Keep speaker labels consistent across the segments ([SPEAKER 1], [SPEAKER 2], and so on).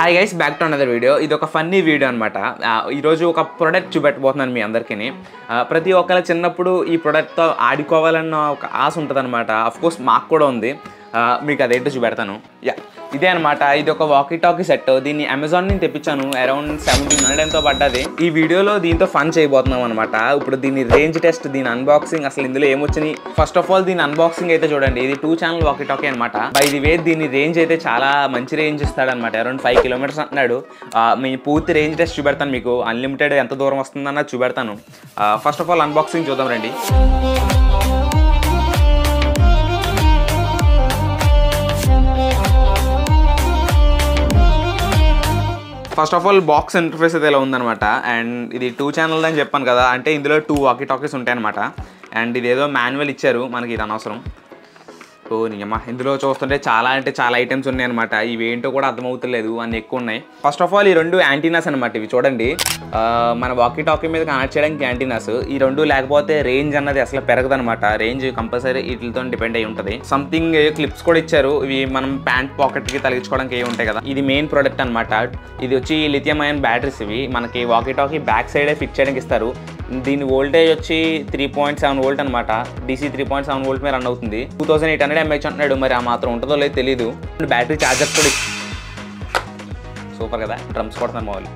[SPEAKER 1] Hi guys, back to another video. ఇది ఒక funny video అనమాట. ఈరోజు ఒక ప్రోడక్ట్ చూపెట్టబోతున్నాను మీ అందరికీ. ప్రతి ఒక్కరు చిన్నప్పుడు ఈ ప్రోడక్ట్తో ఆడుకోవాలన్న ఒక ఆశ ఉంటుంది అనమాట. అఫ్కోర్స్ మాకు కూడా ఉంది. మీకు అదేంటో చూపెడతాను. ఇదే అనమాట. ఇది ఒక వాకీ టాకీ సెట్. దీన్ని అమెజాన్ నుంచి తెప్పించాను. అరౌండ్ 1700 ఎంతో పడ్డది. ఈ వీడియోలో దీంతో ఫన్ చేయబోతున్నాం అనమాట. ఇప్పుడు దీని రేంజ్ టెస్ట్, దీని అన్బాక్సింగ్, అసలు ఇందులో ఏమొచ్చినాయి. ఫస్ట్ ఆఫ్ ఆల్ దీని అన్బాక్సింగ్ అయితే చూడండి. ఇది 2 ఛానల్ వాకీ టాకీ అనమాట. బై ది వే దీని రేంజ్ అయితే చాలా మంచి రేంజ్ ఇస్తాడనమాట. అరౌండ్ 5 కిలోమీటర్స్ అంటున్నాడు. మీ పూర్తి రేంజ్ టెస్ట్ చూపెడతాను మీకు. అన్లిమిటెడ్ ఎంత దూరం వస్తుందన్నది చూపెడతాను. ఫస్ట్ ఆఫ్ ఆల్ అన్బాక్సింగ్ చూద్దాం రండి. First of all box interface అయితే ఇలా ఉందనమాట. అండ్ ఇది 2 ఛానల్ అని చెప్పాను కదా, అంటే ఇందులో 2 వాకీ టాకీస్ ఉంటాయన్నమాట. అండ్ ఇది ఏదో మాన్యువల్ ఇచ్చారు, మనకి ఇది అనవసరం. నిజమా ఇందులో చూస్తుంటే చాలా ఐటమ్స్ ఉన్నాయన్నమాట. ఇవి ఏంటో కూడా అర్థమవుతలేదు, అన్ని ఎక్కువ ఉన్నాయి. ఫస్ట్ ఆఫ్ ఆల్ ఈ 2 యాంటీనాస్ అనమాట. ఇవి చూడండి, మన వాకీ టాకీ మీద కనెక్ట్ చేయడానికి యాంటీనాస్. ఈ 2 లేకపోతే రేంజ్ అన్నది అసలు పెరగదనమాట. రేంజ్ కంపల్సరీ వీటితో డిపెండ్ అయి ఉంటుంది. సంథింగ్ క్లిప్స్ కూడా ఇచ్చారు. ఇవి మనం ప్యాంట్ పాకెట్కి తగిలించుకోవడానికి ఏ ఉంటాయి కదా. ఇది మెయిన్ ప్రోడక్ట్ అనమాట. ఇది వచ్చి లిథియం అయన్ బ్యాటరీస్. ఇవి మనకి వాకీ టాకీ బ్యాక్ సైడే ఫిక్స్ చేయడానికి ఇస్తారు. దీని వోల్టేజ్ వచ్చి 3.7 వోల్ట్ అనమాట. DC 3.7 వోల్ట్ మీద రన్ అవుతుంది. 2800 mAh అంటున్నాడు. మరి ఆ మాత్రం ఉంటుందో లేదో తెలీదు. బ్యాటరీ ఛార్జర్ కూడా సూపర్ కదా, డ్రమ్స్ కొడతాను మా వాళ్ళు.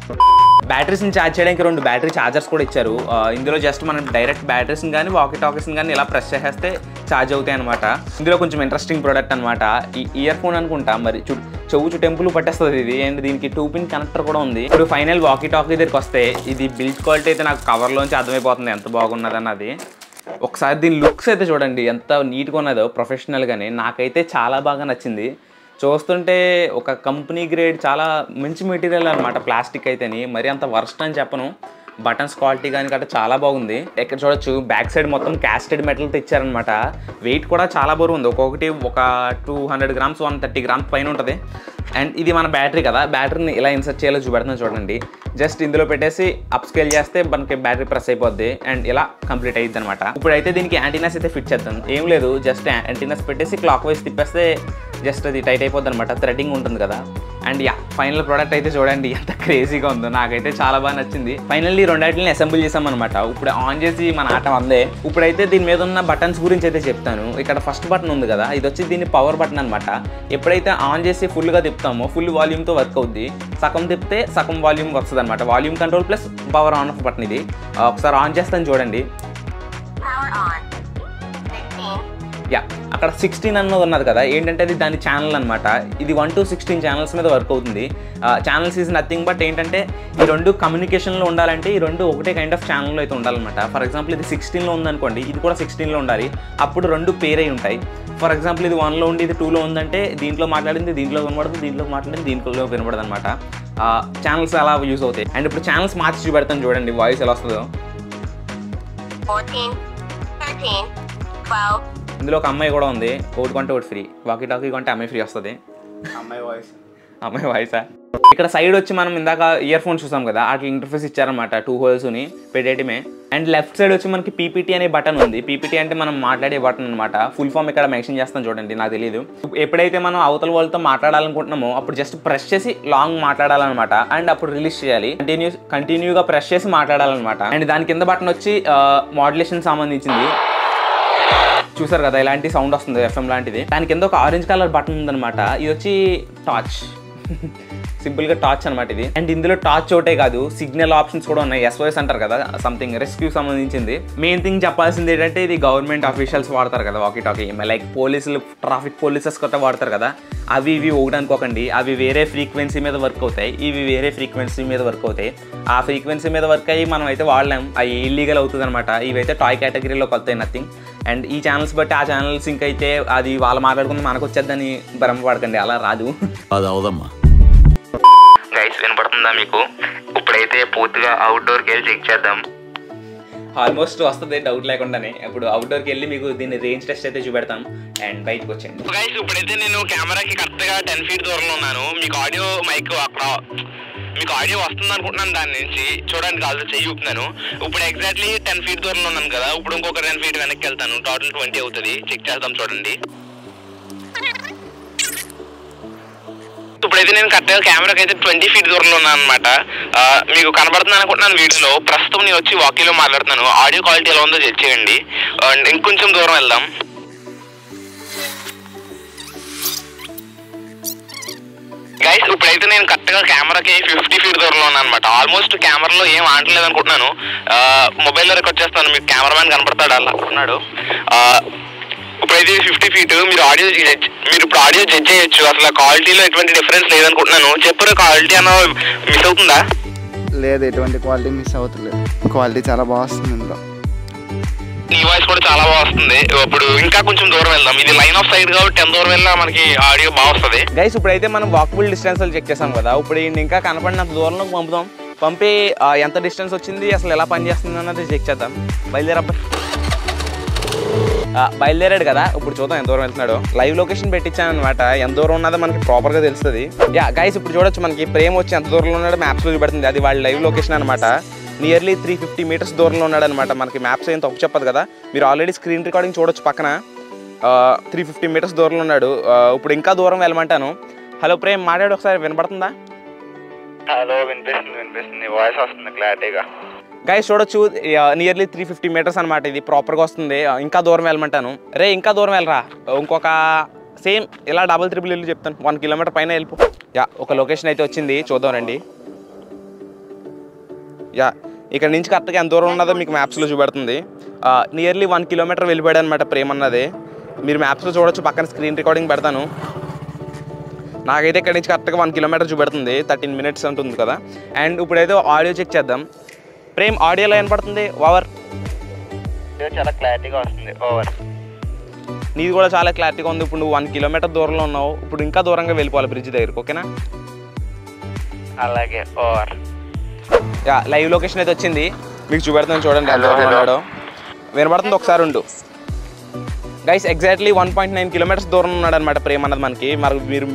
[SPEAKER 1] బ్యాటరీస్ని ఛార్జ్ చేయడానికి 2 బ్యాటరీ ఛార్జర్స్ కూడా ఇచ్చారు. ఇందులో జస్ట్ మనం డైరెక్ట్ బ్యాటరీస్ని కానీ వాకీ టాకీస్ని కానీ ఇలా ప్రెస్ చేసేస్తే ఛార్జ్ అవుతాయి అనమాట. ఇందులో కొంచెం ఇంట్రెస్టింగ్ ప్రోడక్ట్ అనమాట. ఈ ఇయర్ ఫోన్ అనుకుంటా, మరి చెవు టెంపుల్ పట్టేస్తుంది ఇది. అండ్ దీనికి 2 పిన్ కనెక్టర్ కూడా ఉంది. ఇప్పుడు ఫైనల్ వాకీ టాకీ దగ్గరికి వస్తే, ఇది బిల్డ్ క్వాలిటీ అయితే నాకు కవర్లోంచి అర్థమైపోతుంది ఎంత బాగున్నది అన్నది. ఒకసారి దీని లుక్స్ అయితే చూడండి ఎంత నీట్గా ఉన్నదో ప్రొఫెషనల్గానే. నాకైతే చాలా బాగా నచ్చింది. చూస్తుంటే ఒక కంపెనీ గ్రేడ్ చాలా మంచి మెటీరియల్ అనమాట. ప్లాస్టిక్ అయితేని మరి అంత వర్స్ట్ అని చెప్పను. బటన్స్ క్వాలిటీ కానీ గట్రా చాలా బాగుంది. ఇక్కడ చూడొచ్చు బ్యాక్ సైడ్ మొత్తం క్యాస్టెడ్ మెటల్తో ఇచ్చారనమాట. వెయిట్ కూడా చాలా బరువు ఉంది. ఒక్కొక్కటి ఒక 200 గ్రామ్స్ 130 గ్రామ్స్ పైన ఉంటుంది. అండ్ ఇది మన బ్యాటరీ కదా, బ్యాటరీని ఇలా ఇన్సర్ట్ చేయాలో చూపెడుతున్నాను చూడండి. జస్ట్ ఇందులో పెట్టేసి అప్ స్కేల్ చేస్తే మనకి బ్యాటరీ ప్రెస్ అయిపోద్ది. అండ్ ఇలా కంప్లీట్ అయ్యిద్ది అనమాట. ఇప్పుడైతే దీనికి యాంటీనాస్ అయితే ఫిట్ చేద్దాం. ఏం లేదు, జస్ట్ యాంటీనాస్ పెట్టేసి క్లాక్ వైజ్ తిప్పేస్తే జస్ట్ అది టైట్ అయిపోద్ది అనమాట. థ్రెడ్డింగ్ ఉంటుంది కదా. అండ్ ఫైనల్ ప్రోడక్ట్ అయితే చూడండి ఎంత క్రేజీగా ఉందో. నాకైతే చాలా బాగా నచ్చింది. ఫైనల్లీ 2 అసెంబుల్ చేసామన్నమాట. ఇప్పుడు ఆన్ చేసి మన ఆట అందే. ఇప్పుడైతే దీని మీద ఉన్న బటన్స్ గురించి అయితే చెప్తాను. ఇక్కడ ఫస్ట్ బటన్ ఉంది కదా, ఇది వచ్చి దీని పవర్ బటన్ అనమాట. ఎప్పుడైతే ఆన్ చేసి ఫుల్గా తిప్పుతామో ఫుల్ వాల్యూమ్తో వర్క్ అవుద్ది. సగం తిప్పితే సగం వాల్యూమ్ వస్తుంది అనమాట. Volume control plus power on off button ఇది. ఒకసారి ఆన్ చేస్తాను చూడండి. అక్కడ 16 అన్నది ఉన్నది కదా, ఏంటంటే అది దాని ఛానల్ అనమాట. ఇది 1 to 16 ఛానల్స్ మీద వర్క్ అవుతుంది. ఛానల్స్ ఈజ్ నథింగ్ బట్ ఏంటంటే ఈ 2 కమ్యూనికేషన్లో ఉండాలంటే ఈ 2 ఒకటే కైండ్ ఆఫ్ ఛానల్లో అయితే ఉండాలన్నమాట. ఫర్ ఎగ్జాంపుల్ ఇది 16లో ఉందనుకోండి, ఇది కూడా 16లో ఉండాలి. అప్పుడు 2 పేర్ అయి ఉంటాయి. ఫర్ ఎగ్జాంపుల్ ఇది 1లో ఉండి ఇది 2లో ఉందంటే దీంట్లో మాట్లాడింది దీంట్లో వినబడుతుంది, దీంట్లో మాట్లాడింది దీంట్లో వినబడదు అనమాట. ఛానల్స్ అలా యూజ్ అవుతాయి. అండ్ ఇప్పుడు ఛానల్స్ మార్చి చూపెడతాను చూడండి వాయిస్ ఎలా వస్తుందో. 14, 13, 12. ఇందులో ఒక అమ్మాయి కూడా ఉంది. ఒకటి కొంటే ఒకటి ఫ్రీ. వాకీ టాకీ కొంటే అమ్మాయి ఫ్రీ వస్తుంది. అమ్మాయి వాయిసా. ఇక్కడ సైడ్ వచ్చి మనం ఇందాక ఇయర్ ఫోన్స్ చూసాం కదా, అట్లా ఇంటర్ఫేస్ ఇచ్చారనమాట. 2 హోల్స్ని పెట్టేయటమే. అండ్ లెఫ్ట్ సైడ్ వచ్చి మనకి PPT అనే బటన్ ఉంది. PPT అంటే మనం మాట్లాడే బటన్ అనమాట. ఫుల్ ఫామ్ ఇక్కడ మెన్షన్ చేస్తాను చూడండి, నాకు తెలియదు. ఎప్పుడైతే మనం అవతల వాళ్ళతో మాట్లాడాలనుకుంటున్నామో అప్పుడు జస్ట్ ప్రెస్ చేసి లాంగ్ మాట్లాడాలన్నమాట. అండ్ అప్పుడు రిలీజ్ చేయాలి. కంటిన్యూగా ప్రెస్ చేసి మాట్లాడాలన్నమాట. అండ్ దాని కింద బటన్ వచ్చి మాడ్యులేషన్ సంబంధించింది. చూసారు కదా ఇలాంటి సౌండ్ వస్తుంది, FM లాంటిది. దాని కింద ఒక ఆరెంజ్ కలర్ బటన్ ఉందన్నమాట. ఇది వచ్చి టార్చ్, సింపుల్గా టార్చ్ అనమాట ఇది. అండ్ ఇందులో టార్చ్ ఒకటే కాదు, సిగ్నల్ ఆప్షన్స్ కూడా ఉన్నాయి. SOS అంటారు కదా, సంథింగ్ రెస్క్యూ సంబంధించింది. మెయిన్ థింగ్ చెప్పాల్సింది ఏంటంటే ఇది గవర్నమెంట్ అఫీషియల్స్ వాడతారు కదా వాకీ టాకీ. లైక్ పోలీసులు, ట్రాఫిక్ పోలీసెస్ కొత్త వాడతారు కదా, అవి ఇవి ఒకటి అనుకోకండి. అవి వేరే ఫ్రీక్వెన్సీ మీద వర్క్ అవుతాయి, ఇవి వేరే ఫ్రీక్వెన్సీ మీద వర్క్ అవుతాయి. ఆ ఫ్రీక్వెన్సీ మీద వర్క్ అయ్యి మనం అయితే వాడలేం, అవి ఇల్లీగల్ అవుతుంది అనమాట. ఇవైతే టాయ్ కేటగిరీలోకి వస్తాయి, నథింగ్. అండ్ ఈ ఛానల్స్ బట్టి ఆ ఛానల్ సింక్ అయితే అది వాళ్ళు మాట్లాడుకుని మనకు వచ్చేద్దని భ్రమపడకండి, అలా రాదు. అది అవదమ్మా. గైస్ వినపడుతుందా మీకు? ఇప్పుడైతే పూర్తిగా అవుట్డోర్కి వెళ్ళి చెక్ చేద్దాం. ఆల్మోస్ట్ వస్తుంది డౌట్ లేకుండానే. ఇప్పుడు అవుట్డోర్కి వెళ్ళి మీకు దీన్ని రేంజ్ టెస్ట్ అయితే చూపెడతాం. అండ్ బయటకు వచ్చండి గైస్. ఇప్పుడైతే నేను కెమెరాకి కరెక్ట్గా 10 feet దూరంలో ఉన్నాను. మీకు ఆడియో మైక్ అక్కడ మీకు ఆడియో వస్తుంది అనుకుంటున్నాను. దాని నుంచి చూడడానికి కాదు చెయ్యి ఊపుతున్నాను. ఇప్పుడు ఎగ్జాక్ట్లీ 10 feet దూరంలో ఉన్నాను కదా. ఇప్పుడు ఇంకొక 10 feet వెనక్కి వెళ్తాను. టోటల్ 20 అవుతుంది. చెక్ చేద్దాం చూడండి. ఇప్పుడైతే నేను కరెక్ట్గా కెమెరాకి అయితే 20 feet దూరంలో ఉన్నాను అనమాట. మీకు కనబడుతున్నాను అనుకుంటున్నాను వీడియోలో. ప్రస్తుతం నేను వచ్చి వాకీలో మాట్లాడుతున్నాను. ఆడియో క్వాలిటీ ఎలా ఉందో చెక్ చేయండి. అండ్ ఇంకొంచెం దూరం వెళ్దాం. గైస్ ఇప్పుడైతే నేను కరెక్ట్గా కెమెరాకి 50 feet దూరంలో ఉన్నాను అనమాట. ఆల్మోస్ట్ కెమెరాలో ఏం ఆడలేదు అనుకుంటున్నాను. మొబైల్లో రికార్డ్ చేస్తాను. మీకు కెమెరామ్యాన్ కనపడతాడు అలా అనుకున్నాడు. ఇప్పుడైతే 50 feet. మీరు ఇప్పుడు ఆడియో జడ్జ్ చేయొచ్చు. అసలు క్వాలిటీలో ఎటువంటి డిఫరెన్స్ లేదనుకుంటున్నాను. చెప్పరు క్వాలిటీ అన్న మిస్ అవుతుందా?
[SPEAKER 2] లేదు, ఎటువంటి క్వాలిటీ మిస్ అవుతలేదు. క్వాలిటీ చాలా బాగా వస్తుంది ఇందులో.
[SPEAKER 1] నీ వాయిస్ కూడా చాలా బాగా వస్తుంది. ఇప్పుడు ఇంకా కొంచెం దూరం వెళ్దాం. ఇది లైన్ ఆఫ్ సైడ్ కాబట్టి 10 దూరం వెళ్ళినా మనకి ఆడియో బాగా వస్తుంది. గైస్ ఇప్పుడైతే మనం వాకబుల్ డిస్టెన్స్ చెక్ చేసాం కదా. ఇప్పుడు ఇంకా కనపడినంత దూరంలో పంపుదాం. పంపి ఎంత డిస్టెన్స్ వచ్చింది, అసలు ఎలా పనిచేస్తుంది అన్నది చెక్ చేద్దాం. బయలుదేరాడు కదా. ఇప్పుడు చూద్దాం ఎంత దూరం వెళ్తున్నాడు. లైవ్ లొకేషన్ పెట్టించాను అనమాట. ఎంత దూరం ఉన్నదో మనకి ప్రాపర్గా తెలుస్తుంది. గైస్ ఇప్పుడు చూడొచ్చు మనకి ప్రేమ్ వచ్చి ఎంత దూరంలో ఉన్నాడో మ్యాప్స్లో చూపెడుతుంది. అది వాళ్ళ లైవ్ లొకేషన్ అనమాట. నియర్లీ 350 meters దూరంలో ఉన్నాడు అనమాట. మనకి మ్యాప్స్ ఏం తప్పు చెప్పదు కదా. మీరు ఆల్రెడీ స్క్రీన్ రికార్డింగ్ చూడొచ్చు పక్కన. 350 meters దూరంలో ఉన్నాడు. ఇప్పుడు ఇంకా దూరం వెళ్ళమంటాను. హలో ప్రేమ్, మాట్లాడు ఒకసారి. వినపడుతుందా?
[SPEAKER 2] హలో, వినిపిస్తుంది. వాయిస్ వస్తుంది క్లారిటీగా.
[SPEAKER 1] గైస్ చూడొచ్చు నియర్లీ 350 meters అనమాట. ఇది ప్రాపర్గా వస్తుంది. ఇంకా దూరం వెళ్ళమంటాను. రే ఇంకా దూరం వెళ్ళరా. ఇంకొక సేమ్ ఇలా డబుల్ ట్రిపుల్ ఇల్లు చెప్తాను. 1 kilometer పైన వెళ్ళిపో. ఒక లొకేషన్ అయితే వచ్చింది, చూద్దాం రండి. ఇక్కడ నుంచి కరెక్ట్గా ఎంత దూరం ఉన్నదో మీకు మ్యాప్స్లో చూపెడుతుంది. నియర్లీ 1 kilometer వెళ్ళిపోయాడు అనమాట ప్రేమ్ అన్నది. మీరు మ్యాప్స్లో చూడొచ్చు. పక్కన స్క్రీన్ రికార్డింగ్ పెడతాను. నాకైతే ఇక్కడ నుంచి కరెక్ట్గా 1 kilometer చూపెడుతుంది. 13 minutes ఉంటుంది కదా. అండ్ ఇప్పుడైతే ఆడియో చెక్ చేద్దాం. ప్రేమ్ ఆడియోలో ఏం పడుతుంది? ఓవర్.
[SPEAKER 2] చాలా క్లారిటీగా వస్తుంది. ఓవర్.
[SPEAKER 1] నీది కూడా చాలా క్లారిటీగా ఉంది. ఇప్పుడు నువ్వు 1 kilometer దూరంలో ఉన్నావు. ఇప్పుడు ఇంకా దూరంగా వెళ్ళిపోవాలి బ్రిడ్జ్ దగ్గరకు. ఓకేనా?
[SPEAKER 2] అలాగే. ఓవర్.
[SPEAKER 1] లైవ్ లొకేషన్ అయితే వచ్చింది, మీకు చూపెడతాను. చూడండి ఎంత దూరంలో ఉన్నాడో. వినపడుతుంది, ఒకసారి ఉండు. గైస్ ఎగ్జాక్ట్లీ 1.9 kilometers దూరం ఉన్నాడు అనమాట ప్రేమ్ అన్నది మనకి. మరి మీరు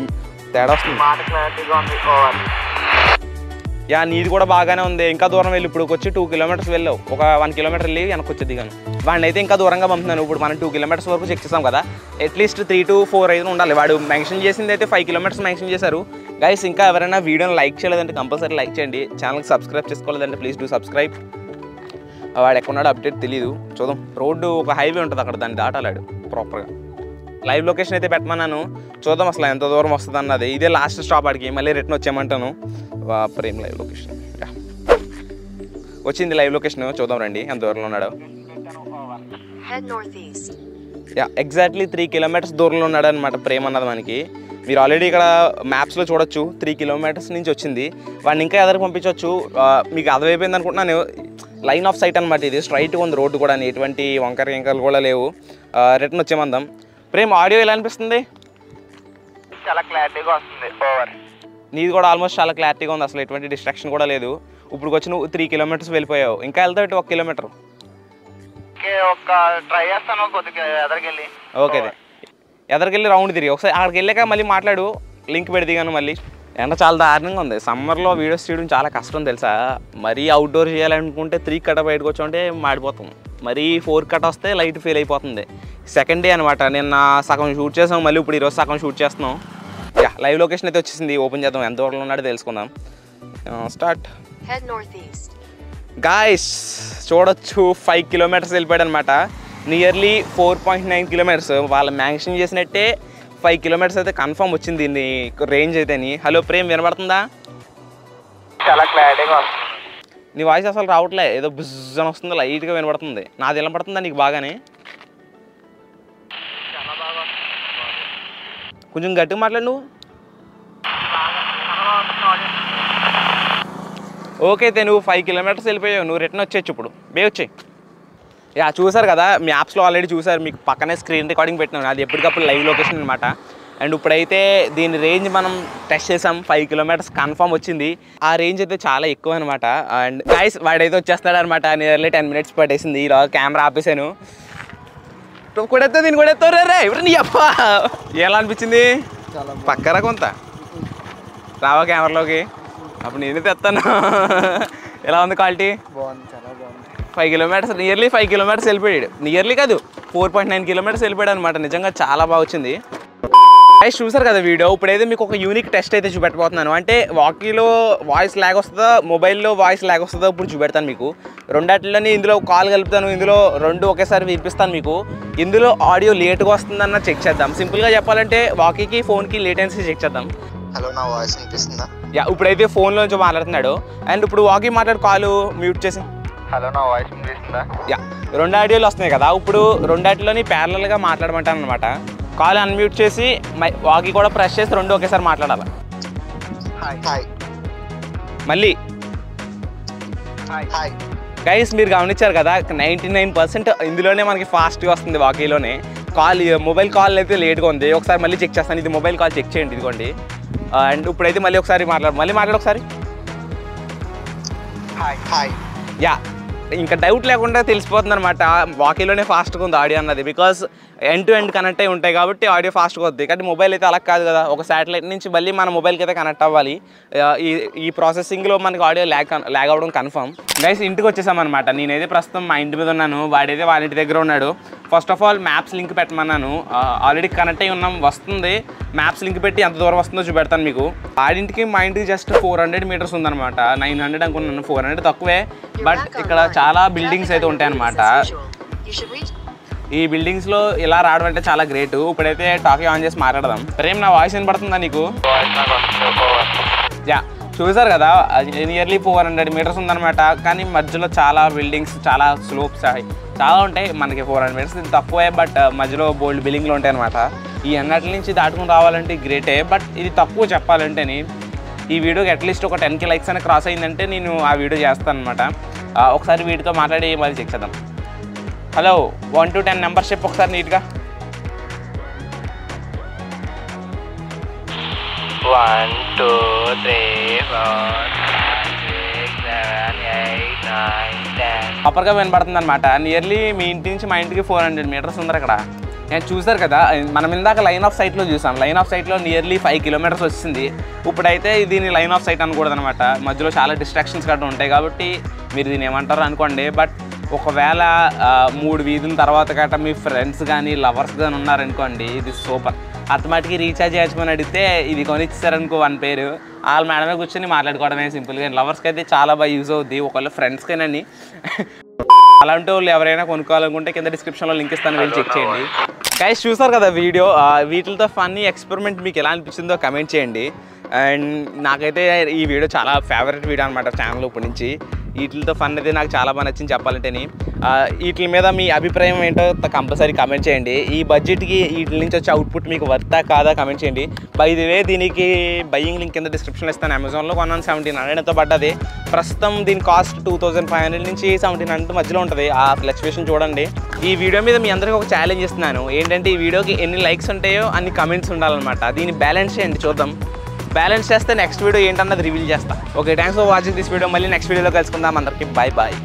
[SPEAKER 1] తేడా వస్తుంది. నీది కూడా బాగానే ఉంది. ఇంకా దూరం వెళ్ళి ఇప్పుడు వచ్చి 2 kilometers వెళ్ళావు. ఒక 1 kilometer వెళ్ళి వెనక్కి వచ్చేది కానీ వాడిని అయితే ఇంకా దూరంగా పంపుతున్నాను. ఇప్పుడు మనం 2 kilometers వరకు చెక్ చేసాం కదా. అట్లీస్ట్ 3 to 4 అయితే ఉండాలి. వాడు మెన్షన్ చేసింది అయితే 5 kilometers మెన్షన్ చేశారు. గైస్ ఇంకా ఎవరైనా వీడియోని లైక్ చేయలేదంటే కంపల్సరీ లైక్ చేయండి. ఛానల్కి సబ్స్క్రైబ్ చేసుకోలేదంటే ప్లీజ్ డూ సబ్స్క్రైబ్. వాడు ఎక్కడున్నాడో అప్డేట్ తెలియదు. చూద్దాం. రోడ్డు ఒక హైవే ఉంటుంది అక్కడ, దాన్ని దాటాలాడు ప్రాపర్గా. లైవ్ లొకేషన్ అయితే పెట్టమన్నాను. చూద్దాం అసలు ఎంత దూరం వస్తుంది అన్నది. ఇదే లాస్ట్ స్టాప్ ఆడికి. మళ్ళీ రిటర్న్ వచ్చామంటాను. ప్రేమ్ లైవ్ లొకేషన్ వచ్చింది. లైవ్ లొకేషన్ చూద్దాం రండి ఎంత దూరంలో ఉన్నాడో. ఎగ్జాక్ట్లీ 3 kilometers దూరంలో ఉన్నాడు అనమాట ప్రేమ్ అన్నది మనకి. మీరు ఆల్రెడీ ఇక్కడ మ్యాప్స్లో చూడొచ్చు 3 kilometers నుంచి వచ్చింది. వాడిని ఇంకా ఎదరికి పంపించవచ్చు. మీకు అర్థమైపోయింది అనుకుంటున్నాను. లైన్ ఆఫ్ సైట్ అనమాట. ఇది స్ట్రైట్గా ఉంది రోడ్డు కూడా. ఎటువంటి వంకర ఇంకలు కూడా లేవు. రిటర్న్ వచ్చేమందాం. ప్రేమ్ ఆడియో ఎలా అనిపిస్తుంది?
[SPEAKER 2] చాలా క్లారిటీగా వస్తుంది. ఓవర్.
[SPEAKER 1] నీది కూడా ఆల్మోస్ట్ చాలా క్లారిటీగా ఉంది. అసలు ఎటువంటి డిస్ట్రాక్షన్ కూడా లేదు. ఇప్పుడు వచ్చి నువ్వు 3 kilometers వెళ్ళిపోయావు. ఇంకా వెళ్తావు 1 kilometer.
[SPEAKER 2] ఒక ట్రై చేస్తాను కొద్దిగా ఎదరికెళ్ళి.
[SPEAKER 1] ఓకే, ఎదరికెళ్ళి రౌండ్ తిరిగి ఒకసారి అక్కడికి వెళ్ళాక మళ్ళీ మాట్లాడు. లింక్ పెడితే కానీ మళ్ళీ. ఎండ చాలా దారుణంగా ఉంది. సమ్మర్లో వీడియోస్ చేయడం చాలా కష్టం తెలుసా. మరీ అవుట్డోర్ చేయాలనుకుంటే 3 కట్ బయటకు వచ్చామంటే మాడిపోతాం. మరీ 4 కట్ వస్తే లైట్ ఫెయిల్ అయిపోతుంది. సెకండ్ డే అనమాట. నిన్న సగం షూట్ చేసాం, మళ్ళీ ఇప్పుడు ఈరోజు సగం షూట్ చేస్తున్నాం. లైవ్ లొకేషన్ అయితే వచ్చేసింది. ఓపెన్ చేద్దాం. ఎంత దూరంలో ఉన్నాడో తెలుసుకుందాం. స్టార్ట్. గాయ్స్ చూడొచ్చు 5 kilometers వెళ్ళిపోయాడు అనమాట. Nearly 4.9 kilometers. వాళ్ళు మ్యాన్షన్ చేసినట్టే 5 kilometers అయితే కన్ఫర్మ్ వచ్చింది దీన్ని రేంజ్ అయితేని. హలో ప్రేమ్, వినపడుతుందా?
[SPEAKER 2] చాలా క్లారిటీగా వస్తుంది.
[SPEAKER 1] నీ వాయిస్ అసలు రావట్లే. ఏదో బుజ్ అని వస్తుంది, లైట్గా వినపడుతుంది. నాది వినపడుతుందా నీకు బాగానే? కొంచెం గట్టిగా మాట్లాడు నువ్వు. ఓకే అయితే నువ్వు 5 kilometers వెళ్ళిపోయావు. నువ్వు రిటర్న్ వచ్చేయచ్చు. ఇప్పుడు వచ్చాయి. చూసారు కదా, మీ యాప్స్లో ఆల్రెడీ చూసారు. మీకు పక్కనే స్క్రీన్ రికార్డింగ్ పెట్టినాను. అది ఎప్పటికప్పుడు లైవ్ లొకేషన్ అనమాట. అండ్ ఇప్పుడైతే దీని రేంజ్ మనం టెస్ట్ చేసాం. 5 kilometers కన్ఫర్మ్ వచ్చింది. ఆ రేంజ్ అయితే చాలా ఎక్కువ అనమాట. అండ్ గైస్ వాడైతే వచ్చేస్తాడు అనమాట. నియర్లీ 10 minutes పట్టేసింది. ఈరోజు కెమెరా ఆపేసాను. కొడేస్తా దీన్ని కొడేస్తావు రే ఎవరు నీ అప్ప. ఎలా అనిపించింది? పక్కరా కొంత రావా కెమెరాలోకి. అప్పుడు నేనే తెస్తాను. ఎలా ఉంది క్వాలిటీ?
[SPEAKER 2] బాగుంది, చాలా బాగుంది.
[SPEAKER 1] 5 kilometers, నియర్లీ 5 kilometers వెళ్ళిపోయాడు. నియర్లీ కాదు 4.9 kilometers వెళ్ళిపోయాడు అనమాట. నిజంగా చాలా బాగా వచ్చింది. గైస్ చూసారు కదా వీడియో. ఇప్పుడైతే మీకు ఒక యూనిక్ టెస్ట్ అయితే చూపెట్టబోతున్నాను. అంటే వాకీలో వాయిస్ ల్యాగ్ వస్తుందా, మొబైల్లో వాయిస్ ల్యాగ్ వస్తుందా ఇప్పుడు చూపెడతాను మీకు. రెండాటిలోని ఇందులో కాల్ కలుపుతాను, ఇందులో రెండు ఒకేసారి వినిపిస్తాను మీకు. ఇందులో ఆడియో లేట్గా వస్తుందన్న చెక్ చేద్దాం. సింపుల్గా చెప్పాలంటే వాకీకి ఫోన్కి లేటెన్సీ చెక్ చేద్దాం.
[SPEAKER 2] హలో, నా వాయిస్ వినిపిస్తుందా?
[SPEAKER 1] యా, ఇప్పుడైతే ఫోన్లో నుంచి మాట్లాడుతున్నాడు. అండ్ ఇప్పుడు వాకీ మాట్లాడు కాలు మ్యూట్ చేసి.
[SPEAKER 2] హలో, నా వాయిస్ వినిపిస్తుందా?
[SPEAKER 1] యా, రెండు ఆడియోలు వస్తున్నాయి కదా. ఇప్పుడు రెండాటిలోని ప్యారలల్గా మాట్లాడమంటాను అనమాట. కాల్ అన్మ్యూట్ చేసి వాకీ కూడా ప్రెస్ చేసి రెండు ఒకేసారి మాట్లాడాలి. మళ్ళీ గైస్ మీరు గమనించారు కదా, 99% ఇందులోనే మనకి ఫాస్ట్గా వస్తుంది వాకీలోనే. కాల్ మొబైల్ కాల్ అయితే లేట్గా ఉంది. ఒకసారి మళ్ళీ చెక్ చేస్తాను. ఇది మొబైల్ కాల్ చెక్ చేయండి, ఇదిగోండి. అండ్ ఇప్పుడైతే మళ్ళీ ఒకసారి మాట్లాడు ఒకసారి. యా, ఇంకా డౌట్ లేకుండా తెలిసిపోతుంది అనమాట వాకీలోనే ఫాస్ట్గా ఉంది ఆడియో అన్నది. Because end to end connect అయి ఉంటాయి కాబట్టి ఆడియో ఫాస్ట్గా వద్ది. కానీ మొబైల్ అయితే అలా కాదు కదా, ఒక శాటిలైట్ నుంచి మళ్ళీ మన మొబైల్కి అయితే కనెక్ట్ అవ్వాలి. ఈ ప్రాసెసింగ్లో మనకి ఆడియో ల్యాగ్ అవ్వడం కన్ఫర్మ్. గైస్ ఇంటికి వచ్చేసామన్నమాట. నేనైతే ప్రస్తుతం మా ఇంటి మీద ఉన్నాను, వాడైతే వాళ్ళ ఇంటి దగ్గర ఉన్నాడు. First of all maps link పెట్టమన్నాను. ఆల్రెడీ కనెక్ట్ అయి ఉన్నాం, వస్తుంది. మ్యాప్స్ లింక్ పెట్టి ఎంత దూరం వస్తుందో చూపెడతాను మీకు. ఆడింటికి మా ఇంటికి జస్ట్ 400 మీటర్స్ ఉందన్నమాట. 900 అనుకున్నాను, 400 తక్కువే. బట్ ఇక్కడ చాలా బిల్డింగ్స్ అయితే ఉంటాయన్నమాట. ఈ బిల్డింగ్స్లో ఇలా రావడం అంటే చాలా గ్రేట్. ఇప్పుడైతే టాకీ ఆన్ చేసి మాట్లాడదాం. ప్రేమ్, నా వాయిస్ వినపడుతుందా నీకు? యా, చూసారు కదా, నియర్లీ 400 మీటర్స్ ఉందన్నమాట. కానీ మధ్యలో చాలా బిల్డింగ్స్, చాలా స్లోప్స్ చాలా ఉంటాయి. మనకి 400 మీటర్స్ ఇది తక్కువే, బట్ మధ్యలో బోల్డ్ బిల్డింగ్లు ఉంటాయి అనమాట. ఈ అన్నిటి నుంచి దాటుకుని రావాలంటే గ్రేటే, బట్ ఇది తక్కువ చెప్పాలంటేని. ఈ వీడియోకి అట్లీస్ట్ ఒక 10K లైక్స్ అని క్రాస్ అయిందంటే నేను ఆ వీడియో చేస్తాను అనమాట. ఒకసారి వీటితో మాట్లాడి మళ్ళీ చెక్ చేద్దాం. హలో, 1 to 10 నెంబర్స్ చెప్పు ఒకసారి నీట్గా.
[SPEAKER 3] 1 2 3 4 5 6 7 8 9 10.
[SPEAKER 1] ప్రాపర్గా వినపడుతుంది అనమాట. నియర్లీ మీ ఇంటి నుంచి మా ఇంటికి 400 మీటర్స్ ఉంది అక్కడ. నేను చూసారు కదా, మనం ఇందాక లైన్ ఆఫ్ సైట్లో చూసాం. లైన్ ఆఫ్ సైట్లో నియర్లీ 5 కిలోమీటర్స్ వచ్చింది. ఇప్పుడైతే దీన్ని లైన్ ఆఫ్ సైట్ అనకూడదు అనమాట. మధ్యలో చాలా డిస్ట్రాక్షన్స్ గట్రా ఉంటాయి కాబట్టి మీరు దీన్ని ఏమంటారు అనుకోండి. బట్ ఒకవేళ 3 వీధుల తర్వాత గట్రా మీ ఫ్రెండ్స్ కానీ లవర్స్ కానీ ఉన్నారనుకోండి, ఇది సూపర్. అతమాటికి రీఛార్జ్ చేయమని అడిగితే ఇది కొనిచ్చారనుకో 1 పేరు, వాళ్ళ మేడమే కూర్చొని మాట్లాడుకోవడమే సింపుల్గా. లవర్స్కి అయితే చాలా బాగా యూజ్ అవుద్ది, ఒకవేళ ఫ్రెండ్స్కేనని. అలాంటి వాళ్ళు ఎవరైనా కొనుక్కోవాలనుకుంటే కింద డిస్క్రిప్షన్లో లింక్ ఇస్తాను, వెళ్ళి చెక్ చేయండి. గైస్ చూసారు కదా వీడియో. వీటితో ఫన్నీ ఎక్స్పెరిమెంట్ మీకు ఎలా అనిపించిందో కమెంట్ చేయండి. అండ్ నాకైతే ఈ వీడియో చాలా ఫేవరెట్ వీడియో అనమాట ఛానల్ ఇప్పటి నుంచి. వీటితో ఫన్ అయితే నాకు చాలా బాగా నచ్చింది చెప్పాలంటేని. వీటి మీద మీ అభిప్రాయం ఏంటో కంపల్సరీ కమెంట్ చేయండి. ఈ బడ్జెట్కి వీటి నుంచి వచ్చే అవుట్పుట్ మీకు వర్తా కాదా కమెంట్ చేయండి. బై ది వే దీనికి బయ్యింగ్ లింక్ కింద డిస్క్రిప్షన్లో ఇస్తాను. అమెజాన్లో కొన్నాను 1700 పడ్డది. ప్రస్తుతం దీని కాస్ట్ 2500 నుంచి 1700 మధ్యలో ఉంటుంది. ఆ ఫ్లక్చువేషన్ చూడండి. ఈ వీడియో మీద మీ అందరికీ ఒక ఛాలెంజ్ ఇస్తున్నాను. ఏంటంటే ఈ వీడియోకి ఎన్ని లైక్స్ ఉంటాయో అన్ని కమెంట్స్ ఉండాలన్నమాట. దీన్ని బ్యాలెన్స్ చేయండి, చూద్దాం. బ్యాలెన్స్ చేస్తే నెక్స్ట్ వీడియో ఏంటన్నది రివీల్ చేస్తా. Okay, thanks for watching this video. మళ్ళీ నెక్స్ట్ వీడియోలో కలుసుకుందాం. అందరికీ బాయ్ బాయ్.